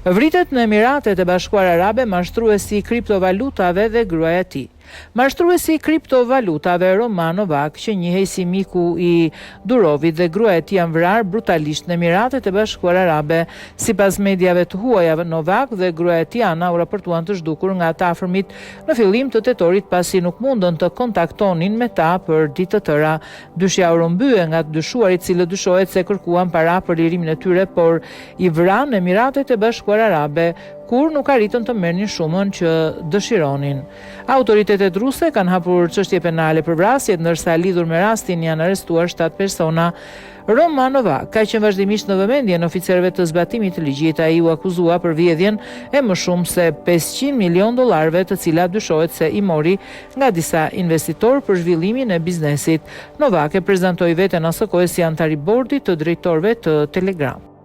Vritet në Emiratet e Bashkuara Arabe mashtruesi i kriptovalutave dhe gruaja e tij. Mashtruesi i kriptovalutave Roman Novak, që njihej si miku i Durovit dhe gruaja e tij janë vrarë brutalisht në Emiratet e Bashkuara Arabe. Sipas mediave të huaja, Novak dhe gruaja e tij Ana u raportuan të zhdukur nga të afërmit në fillim të tetorit pasi nuk mundën të kontaktonin me ta për ditë të tëra. Dyshja u rrëmbye nga të dyshuarit, cilët dyshohet se kërkuan para për lirimin e tyre, por i vranë në Emiratet e Bashkuara Arabe, kur nuk arritën të merrnin shumën që dëshironin. Autoritetet ruse kanë hapur çështje penale për vrasjet, ndërsa lidhur me rastin janë arrestuar 7 persona. Romanova ka qenë vazhdimisht në vëmendjen e oficerëve të zbatimit të ligjit. Ai u akuzua për vjedhjen e më shumë se $500 milion, të cilat dyshohet se i mori nga disa investitorë për zhvillimin e biznesit. Novak e prezantoi veten asaj kohë si antar i bordit të drejtorëve të Telegram.